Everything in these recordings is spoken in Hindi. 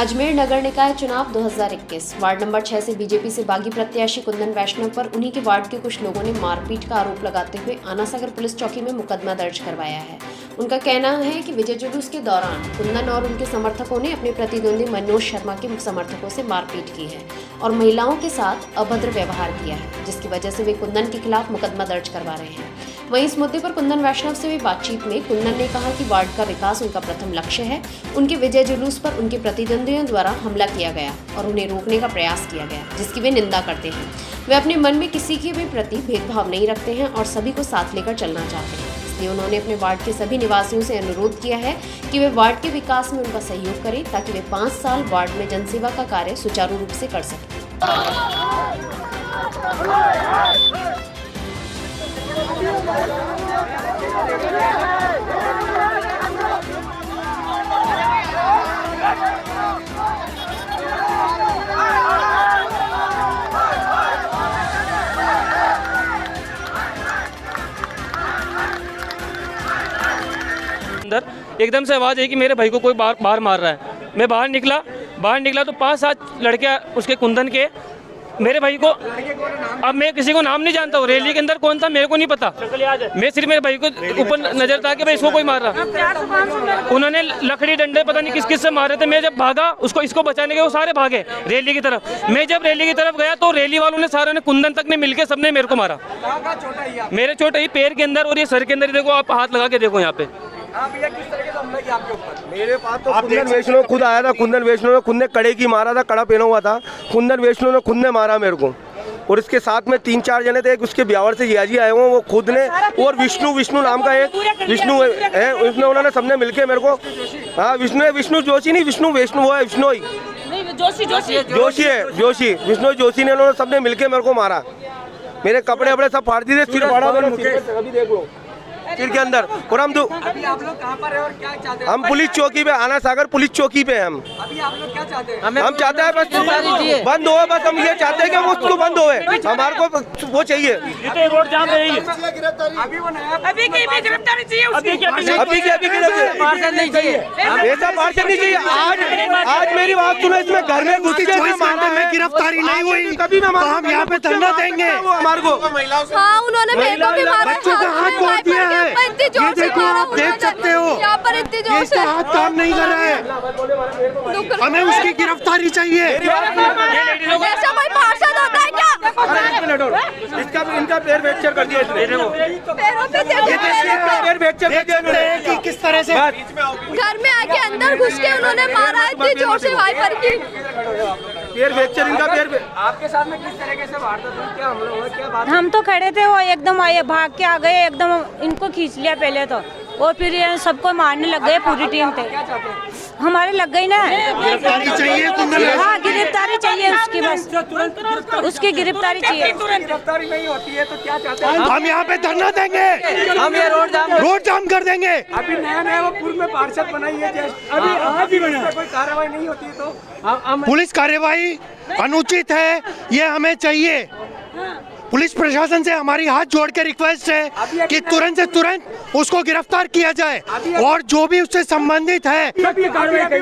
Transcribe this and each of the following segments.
अजमेर नगर निकाय चुनाव 2021 वार्ड नंबर 6 से बीजेपी से बागी प्रत्याशी कुंदन वैष्णव पर उन्हीं के वार्ड के कुछ लोगों ने मारपीट का आरोप लगाते हुए आनासागर पुलिस चौकी में मुकदमा दर्ज करवाया है। उनका कहना है कि विजय जुलूस के दौरान कुंदन और उनके समर्थकों ने अपने प्रतिद्वंदी मनोज शर्मा के समर्थकों से मारपीट की है और महिलाओं के साथ अभद्र व्यवहार किया है, जिसकी वजह से वे कुंदन के खिलाफ मुकदमा दर्ज करवा रहे हैं। वहीं इस मुद्दे पर कुंदन वैष्णव से हुई बातचीत में कुंदन ने कहा कि वार्ड का विकास उनका प्रथम लक्ष्य है। उनके विजय जुलूस पर उनके प्रतिद्वंदियों द्वारा हमला किया गया और उन्हें रोकने का प्रयास किया गया, जिसकी वे निंदा करते हैं। वे अपने मन में किसी के भी प्रति भेदभाव नहीं रखते हैं और सभी को साथ लेकर चलना चाहते हैं। इसलिए उन्होंने अपने वार्ड के सभी निवासियों से अनुरोध किया है कि वे वार्ड के विकास में उनका सहयोग करें ताकि वे 5 साल वार्ड में जनसेवा का कार्य सुचारू रूप से कर सकें। अंदर एकदम से आवाज़ आई कि मेरे भाई को कोई बाहर मार रहा है। मैं बाहर निकला तो 5-7 लड़के उसके कुंदन के मेरे भाई को, अब मैं किसी को नाम नहीं जानता हूँ, रैली के अंदर कौन था मेरे को नहीं पता। मैं सिर्फ मेरे भाई को ऊपर नजर था कि भाई इसको कोई मार रहा। उन्होंने लकड़ी डंडे पता नहीं किस किस से मारे थे। मैं जब भागा इसको बचाने के, वो सारे भागे रैली की तरफ। मैं जब रैली की तरफ गया तो रैली वालों ने सारे ने कुंदन तक ने मिलके सबने मेरे को मारा। मेरे चोट आई पैर के अंदर और ये सर के अंदर। देखो आप हाथ लगा के देखो यहाँ पे। किस तरह से हमला किया आपके ऊपर? मेरे पास तो कुंदन वैष्णव खुद आया था। कुंदन वैष्णव ने खुद ने कड़े की मारा था, कड़ा पहना हुआ था। कुंदन वैष्णव ने खुद ने मारा मेरे को और इसके साथ में 3-4 जने थे। एक उसके ब्यावर से जियाजी आए हुए, वो खुद ने, और विष्णु नाम का एक विष्णु है, उसने उन्होंने सबने मिलके मेरे को, हाँ विष्णु जोशी नहीं, विष्णु वो है, विष्णु ही जोशी विष्णु जोशी ने, उन्होंने सबने मिलके मेरे को मारा। मेरे कपड़े वपड़े सब फाड़ दिए, सिर फाड़ा। अभी देखो सिर के अंदर। और हम अभी आप लोग कहाँ पर हैं और क्या चाहते हैं? हम पुलिस चौकी पे, आनासागर पुलिस चौकी पे हम। अभी आप लोग क्या चाहते हैं? हम चाहते हैं बस बंद हो, बस हम ये चाहते हैं कि वो उसको बंद होए। हमारे को वो चाहिए। रोड जाम रहेगी। अभी वो नया अभी की भी गिरफ्तारी चाहिए उसकी। अभी पार्षद नहीं चाहिए, ऐसा पार्षद नहीं चाहिए। आज मेरी बात सुनो, इसमें घर में घुस के में गिरफ्तारी नहीं हुई कभी भी हम यहाँ पे धरना देंगे। हमारे को हाँ, उन्होंने मेरे को भी मारा, बच्चों का हाथ तोड़ दिया है। ये देखो, आप देख सकते हो यहाँ पर इतनी जोर इसका से हाथ काम नहीं कर रहा है। हमें उसकी गिरफ्तारी चाहिए। ऐसा कोई पार्षद होता है क्या? इनका पैर फ्रैक्चर कर दिया इसने। पैरों पे पैर फ्रैक्चर कर दिया कि किस तरह से घर में आके अंदर घुस के उन्होंने मारा इतनी जोर से वाइपर की। पैर फ्रैक्चर, इनका पैर। आपके साथ में किस तरीके से वारदात हुई? क्या हमला हुआ? क्या बात? हम तो खड़े थे, वो एकदम आए भाग के आ गए, एकदम इनको खींच लिया पहले तो, और फिर ये सबको मारने लग गए। पूरी टीम थे, हमारे लग गई ना। गिरफ्तारी चाहिए कुंदन। हाँ, गिरफ्तारी चाहिए उसकी, बस उसकी गिरफ्तारी चाहिए। गिरफ्तारी नहीं होती है तो क्या चाहते हैं? हम यहाँ पे धरना देंगे, हम ये रोड जाम कर देंगे। अभी नया वो पूर्व में पार्षद बनाई है, अभी आज भी बना, कोई कार्रवाई नहीं होती है तो पुलिस कार्यवाही अनुचित है, ये हमें चाहिए। पुलिस प्रशासन से हमारी हाथ जोड़ के रिक्वेस्ट है कि तुरंत से तुरंत उसको गिरफ्तार किया जाए और जो भी उससे संबंधित है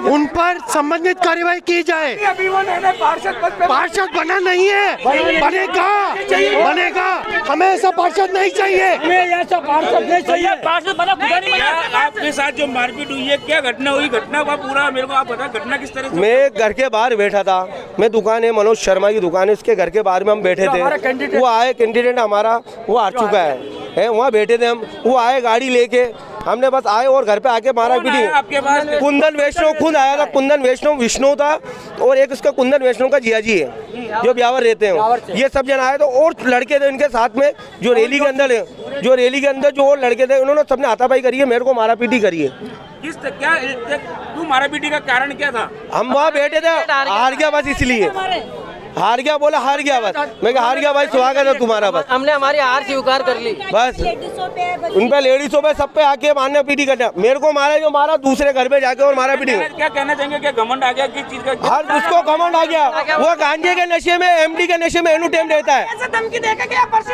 उन पर संबंधित कार्रवाई की जाए। अभी वो नए पार्षद बना नहीं है, बनेगा। हमें ऐसा पार्षद नहीं चाहिए। ऐसा पार्षद नहीं चाहिए। पार्षद बना खुदा नहीं बना। आपके साथ जो मारपीट हुई है, क्या घटना हुई? घटना का पूरा मेरे को आप बता, घटना किस तरह से? मैं घर के बाहर बैठा था, मैं दुकान है, मनोज शर्मा की दुकान है, उसके घर के बाहर में हम बैठे थे। वो आए, कैंडिडेट हमारा वो आ चुका है, वहाँ बैठे थे हम। वो आए गाड़ी लेके, हमने बस आए और घर पे आके मारा पीटी। आपके पास कुंदन वैष्णव खुद आया था। कुंदन वैष्णव विष्णु था और एक उसका कुंदन वैष्णव का जियाजी है जो ब्यावर रहते हैं। ये सब जन आए तो और लड़के थे इनके साथ में जो रैली के अंदर है, जो रैली के अंदर जो और लड़के थे, उन्होंने सबने हाथापाई करी है, मेरे को मारा पीटी करी है। क्या तू मारा पीटी का कारण क्या था? हम वहाँ बैठे थे, हार गया बस इसलिए। हार गया बोला, हार गया बस। मैं कहा हार गया भाई, स्वागत है तुम्हारा बस। हमने हमारी हार स्वीकार कर ली बस उन पे लेडीजों पे सब पे आके मारने पीटी करना। मेरे को मारा जो मारा, दूसरे घर पे जाके और मारा पीटी। क्या कहना चाहेंगे, क्या घमंड आ गया, किस चीज का? हर उसको घमंड आ गया। वो गांजे के नशे में, एमडी के नशे में एनो टाइम रहता है।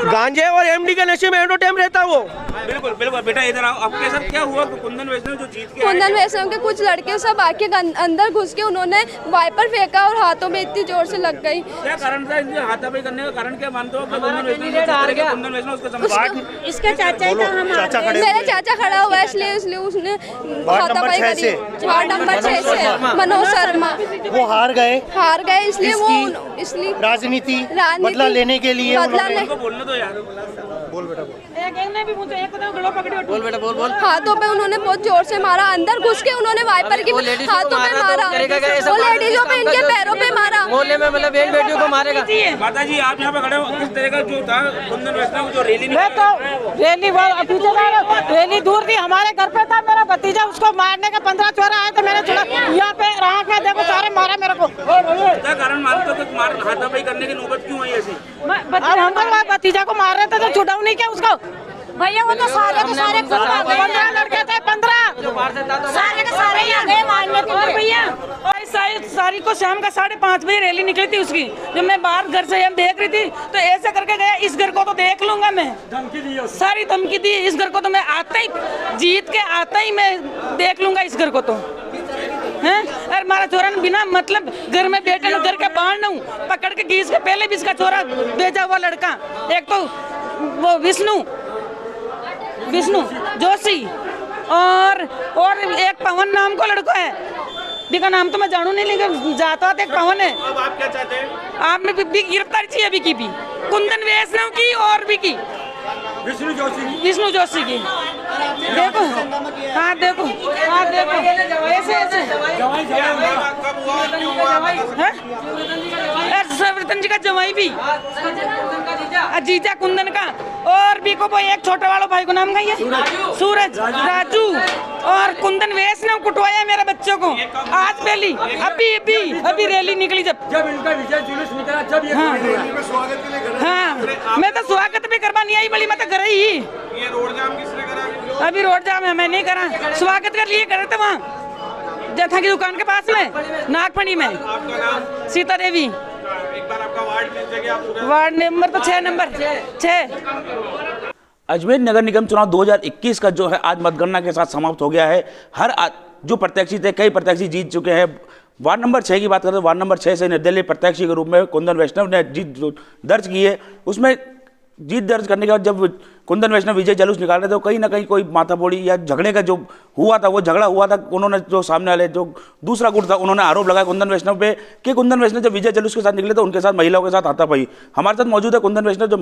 गांजे और एमडी के नशे में एनो टाइम रहता है वो। बिल्कुल बिल्कुल। बेटा इधर आओ, आपके साथ क्या हुआ? कुंदन वैष्णव जो जीत के कुंदन वैष्णव के कुछ लड़के सब आके अंदर घुस के उन्होंने वाइपर फेंका और हाथों में इतनी जोर से लग गई। क्या कारण था इनके हाथापाई करने का? कारण क्या मानते हो? कुंदन वैष्णव उसका इसका चाचा ही था, हम मेरा चाचा खड़ा हुआ है, इसलिए उसने हाथापाई करी। वार्ड नंबर 6 से मनोज शर्मा वो हार गए इसलिए वो इसलिए राजनीति बदला लेने के लिए बोलने दो यार। हाथों पे उन्होंने बहुत जोर से मारा, अंदर घुस के उन्होंने वाइपर की हाथों पे मारा, वो लेडीजों पे, इनके पैरों पे मारा। मोहल्ले में मतलब बहन बेटियों को मारेगा। माता जी आप यहाँ पे खड़े हो, किस तरह का जो था कुंदन वैष्णव जो रैली रैली दूर थी, हमारे घर पे था मेरा भतीजा, उसको मारने का 15 चोरा आए थे। मैंने सुना यहाँ पे रात में देखो सारे मारा मेरे को। क्या कारण मानते हो कि हाथापाई करने की नौबत क्यों आई ऐसी? हम भतीजा को मार रहे थे तो छुड़ाऊ नहीं किया उसको। भैया वो तो सारे के सारे 15 लड़के थे, 15 सारे के सारे ही आ गए मारने के लिए भैया। और इस सारी को शाम का 5:30 बजे रैली निकली थी उसकी। जब मैं बाहर घर से हम देख रही थी तो ऐसे करके गया, इस घर को तो देख लूंगा मैं। धमकी दी, सारी धमकी दी। इस घर को तो मैं आता ही जीत के आता ही मैं देख लूंगा इस घर को तो हैं। अरे मारा चोरा बिना मतलब घर में बैठे घर के बाहर न हूँ, पकड़ के घीस के पहले भी इसका चोरा भेजा हुआ लड़का। एक तो वो विष्णु जोशी और एक पवन नाम को लड़का है, जिसका नाम तो मैं जानू नहीं, लेकिन जाता एक पवन है। अब आप क्या चाहते हैं? आपने भी गिरफ्तारी चाहिए अभी की भी, कुंदन वैष्णव की और भी की विष्णु जोशी की। देखो हाँ देखो ऐसे सर्वरतन जी का जवाई भी, जीजा कुंदन का, और भी को एक छोटा वाला भाई को नाम का ये सूरज राजू, और कुंदन वैष्णव कुटवाया मेरे बच्चों को आज पहली। अभी रैली निकली जब इनका विजय जुलूस निकला, जब हाँ मैं तो स्वागत भी करवा नहीं आई, बड़ी मैं तो घर ही। ये रोड जाम किसने करा? अभी रोड जाम है, मैं नहीं करा, स्वागत कर लिए करे थे वहाँ जथा की दुकान के पास में नागफनी में। आपका नाम? सीता देवी। एक बार आपका वार्ड वार्ड नंबर तो 6 नंबर 6। अजमेर नगर निगम चुनाव 2021 का जो है आज मतगणना के साथ समाप्त हो गया है। जो प्रत्याशी थे, कई प्रत्याशी जीत चुके हैं। वार्ड नंबर 6 की बात करें तो वार्ड नंबर 6 से निर्दलीय प्रत्याशी के रूप में कुंदन वैष्णव ने जीत दर्ज की है। उसमें जीत दर्ज करने के बाद जब कुंदन वैष्णव विजय जुलूस निकाल रहे थे तो कहीं ना कहीं कोई माथाफोड़ी या झगड़े का जो हुआ था, वो झगड़ा हुआ था। उन्होंने जो सामने वाले जो दूसरा गुट था, उन्होंने आरोप लगाया कुंदन वैष्णव पे कि कुंदन वैष्णव जब विजय जुलूस के साथ निकले तो उनके साथ महिलाओं के साथ हाथापाई। हमारे साथ मौजूद है कुंदन वैष्णव, जो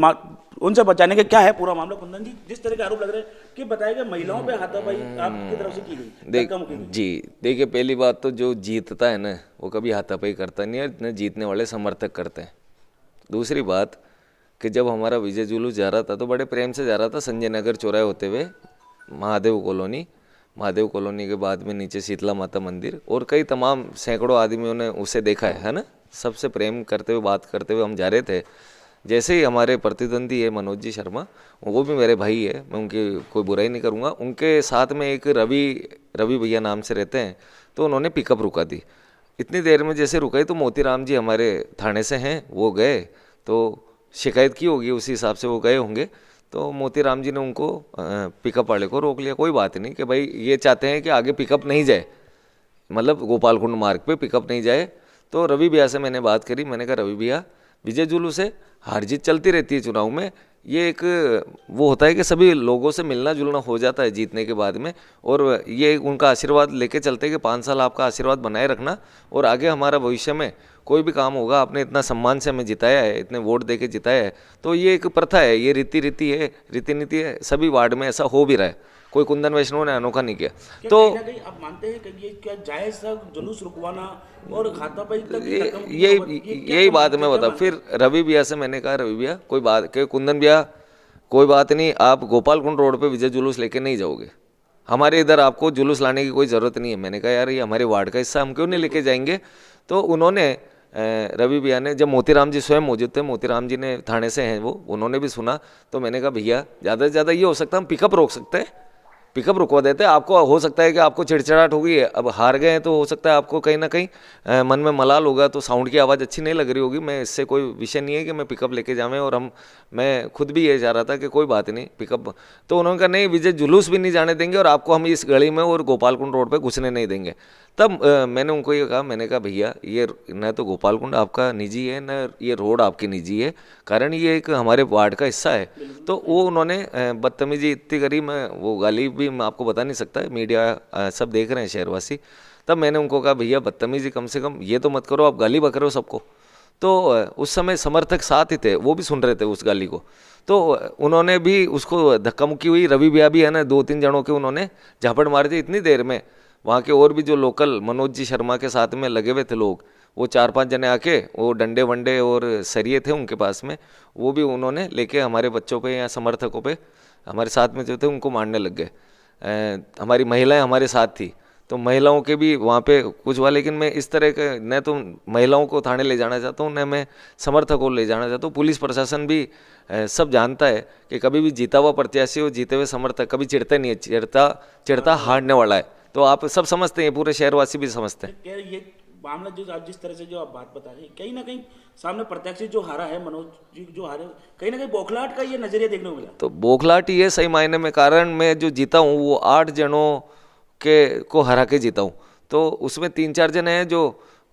उनसे बचाने के क्या है पूरा मामला। कुंदन जी, जिस तरह के आरोप लग रहे हैं कि बताएगा महिलाओं पे हाथापाई आपकी तरफ से की गई। जी देखिए, पहली बात तो जो जीतता है ना वो कभी हाथापाई करता नहीं है, न जीतने वाले समर्थक करते हैं। दूसरी बात कि जब हमारा विजय जुलूस जा रहा था तो बड़े प्रेम से जा रहा था, संजय नगर चौराहे होते हुए महादेव कॉलोनी के बाद में नीचे शीतला माता मंदिर, और कई तमाम सैकड़ों आदमियों ने उसे देखा है ना। सबसे प्रेम करते हुए बात करते हुए हम जा रहे थे। जैसे ही हमारे प्रतिद्वंदी है मनोज जी शर्मा, वो भी मेरे भाई है, मैं उनकी कोई बुराई नहीं करूँगा। उनके साथ में एक रवि भैया नाम से रहते हैं, तो उन्होंने पिकअप रुका दी। इतनी देर में जैसे रुकाई तो मोतीराम जी हमारे थाने से हैं, वो गए तो शिकायत की होगी, उसी हिसाब से वो गए होंगे। तो मोतीराम जी ने उनको पिकअप वाले को रोक लिया। कोई बात नहीं कि भाई ये चाहते हैं कि आगे पिकअप नहीं जाए, मतलब गोपालकुंड मार्ग पे पिकअप नहीं जाए। तो रवि भैया से मैंने बात करी, मैंने कहा रवि भैया, विजय जुलूस है, हार जीत चलती रहती है चुनाव में, ये एक वो होता है कि सभी लोगों से मिलना जुलना हो जाता है जीतने के बाद में, और ये उनका आशीर्वाद लेके चलते हैं कि 5 साल आपका आशीर्वाद बनाए रखना, और आगे हमारा भविष्य में कोई भी काम होगा, आपने इतना सम्मान से हमें जिताया है, इतने वोट दे के जिताया है, तो ये एक प्रथा है, ये रीति नीति है, सभी वार्ड में ऐसा हो भी रहा है। कोई कुंदन वैष्णव ने अनोखा नहीं किया। तो आप मानते हैं कि ये क्या जायज था जुलूस रुकवाना और हाथापाई तक? यही बात मैं बता। फिर रवि भैया से मैंने कहा, रवि भैया कोई बात के कुंदन भैया कोई बात नहीं, आप गोपालकुंड रोड पे विजय जुलूस लेके नहीं जाओगे, हमारे इधर आपको जुलूस लाने की कोई ज़रूरत नहीं है। मैंने कहा यार ये हमारे वार्ड का हिस्सा, हम क्यों नहीं लेके जाएंगे। तो उन्होंने रवि भैया ने, जब मोतीराम जी स्वयं मौजूद थे, मोतीराम जी ने थाने से हैं वो, उन्होंने भी सुना, तो मैंने कहा भैया ज़्यादा से ज़्यादा ये हो सकता है हम पिकअप रोक सकते हैं, पिकअप रुकवा देते हैं। आपको हो सकता है कि आपको चिड़चिड़ाहट होगी, अब हार गए हैं तो हो सकता है आपको कहीं ना कहीं मन में मलाल होगा, तो साउंड की आवाज़ अच्छी नहीं लग रही होगी। मैं इससे कोई विषय नहीं है कि मैं पिकअप लेके जावें, और मैं खुद भी ये चाह रहा था कि कोई बात नहीं पिकअप। तो उन्होंने कहा नहीं विजय, जुलूस भी नहीं जाने देंगे और आपको हम इस गली में और गोपालकुंड रोड पे घुसने नहीं देंगे। तब मैंने उनको ये कहा, मैंने कहा भैया ये न तो गोपालकुंड आपका निजी है, न ये रोड आपकी निजी है, कारण ये एक हमारे वार्ड का हिस्सा है। तो वो उन्होंने बदतमीजी इतनी करी, मैं वो गाली भी मैं आपको बता नहीं सकता, मीडिया सब देख रहे हैं शहरवासी। तब मैंने उनको कहा भैया बदतमीजी कम से कम ये तो मत करो, आप गाली बक रहे हो सबको। तो उस समय समर्थक साथ ही थे, वो भी सुन रहे थे उस गाली को, तो उन्होंने भी उसको धक्का मुक्की हुई। रवि भैया भी है ना, 2-3 जनों के उन्होंने झापड़ मारी थी। इतनी देर में वहाँ के और भी जो लोकल मनोज जी शर्मा के साथ में लगे हुए थे लोग, वो 4-5 जने आके, वो डंडे वंडे और सरिये थे उनके पास में, वो भी उन्होंने लेके हमारे बच्चों पे या समर्थकों पे, हमारे साथ में जो थे उनको मारने लग गए। हमारी महिलाएं हमारे साथ थी, तो महिलाओं के भी वहाँ पे कुछ हुआ। लेकिन मैं इस तरह के न तो महिलाओं को थाने ले जाना चाहता हूँ, न मैं समर्थकों को ले जाना चाहता हूँ। पुलिस प्रशासन भी सब जानता है कि कभी भी जीता हुआ प्रत्याशी और जीते हुए समर्थक कभी चिढ़ते नहीं है, चिढ़ता हारने वाला है। तो आप सब समझते हैं, पूरे शहरवासी भी समझते हैं। क्या ये मामला जो आप जिस तरह से जो आप बात बता रहे हैं, कहीं ना कहीं सामने प्रत्याशी जो हारा है, मनोज जी जो हारे, कहीं ना कहीं बौखलाहट का ये नजरिया देखने को मिला। तो बौखलाहट ही है सही मायने में, कारण मैं जो जीता हूँ वो 8 जनों के को हरा के जीता हूँ। तो उसमें 3-4 जने हैं जो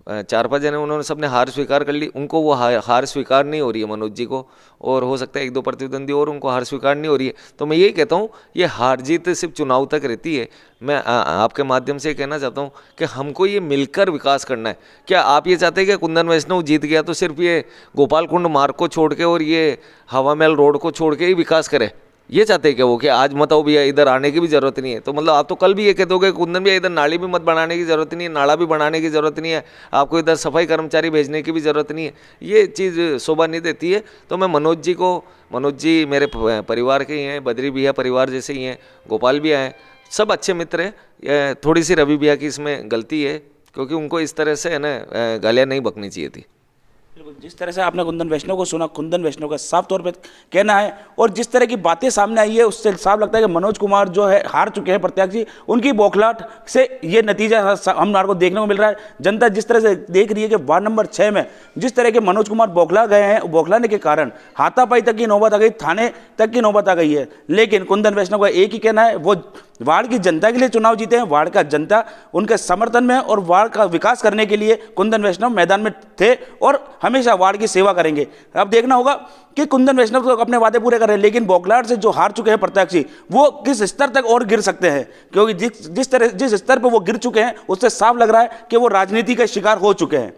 4-5 जने उन्होंने सबने हार स्वीकार कर ली, उनको वो हार स्वीकार नहीं हो रही है मनोज जी को, और हो सकता है 1-2 प्रतिद्वंदी और उनको हार स्वीकार नहीं हो रही है। तो मैं यही कहता हूँ ये हार जीत सिर्फ चुनाव तक रहती है। मैं आपके माध्यम से कहना चाहता हूँ कि हमको ये मिलकर विकास करना है। क्या आप ये चाहते हैं कि कुंदन वैष्णव जीत गया तो सिर्फ ये गोपालकुंड मार्ग को छोड़ के और ये हवा महल रोड को छोड़ के ही विकास करे? ये चाहते हैं क्या वो कि आज मत आओ भैया, इधर आने की भी जरूरत नहीं है? तो मतलब आप तो कल भी ये कह दोगे कुंदन भैया इधर नाली भी मत बनाने की जरूरत नहीं है, नाला भी बनाने की जरूरत नहीं है, आपको इधर सफाई कर्मचारी भेजने की भी जरूरत नहीं है। ये चीज़ शोभा नहीं देती है। तो मैं मनोज जी मेरे परिवार के ही हैं, बद्री भैया परिवार जैसे ही हैं, गोपाल भैया हैं, सब अच्छे मित्र हैं। थोड़ी सी रवि भैया की इसमें गलती है, क्योंकि उनको इस तरह से है ना गालियाँ नहीं बकनी चाहिए थी। जिस तरह से आपने कुंदन वैष्णव को सुना, कुंदन वैष्णव का साफ तौर पे कहना है, और जिस तरह की बातें सामने आई है उससे साफ लगता है कि मनोज कुमार जो है हार चुके हैं प्रत्याशी, उनकी बौखलाहट से ये नतीजा हम को देखने को मिल रहा है। जनता जिस तरह से देख रही है कि वार्ड नंबर 6 में जिस तरह के मनोज कुमार बौखला गए हैं, बौखलाने के कारण हाथापाई तक की नौबत आ गई, थाने तक की नौबत आ गई है। लेकिन कुंदन वैष्णव का एक ही कहना है, वो वार्ड की जनता के लिए चुनाव जीते हैं, वार्ड का जनता उनके समर्थन में और वार्ड का विकास करने के लिए कुंदन वैष्णव मैदान में थे और हमेशा वार्ड की सेवा करेंगे। अब देखना होगा कि कुंदन वैष्णव तो अपने वादे पूरे कर रहे हैं, लेकिन बौखलाहट से जो हार चुके हैं प्रत्याशी वो किस स्तर तक और गिर सकते हैं, क्योंकि जिस स्तर पर वो गिर चुके हैं उससे साफ लग रहा है कि वो राजनीति का शिकार हो चुके हैं।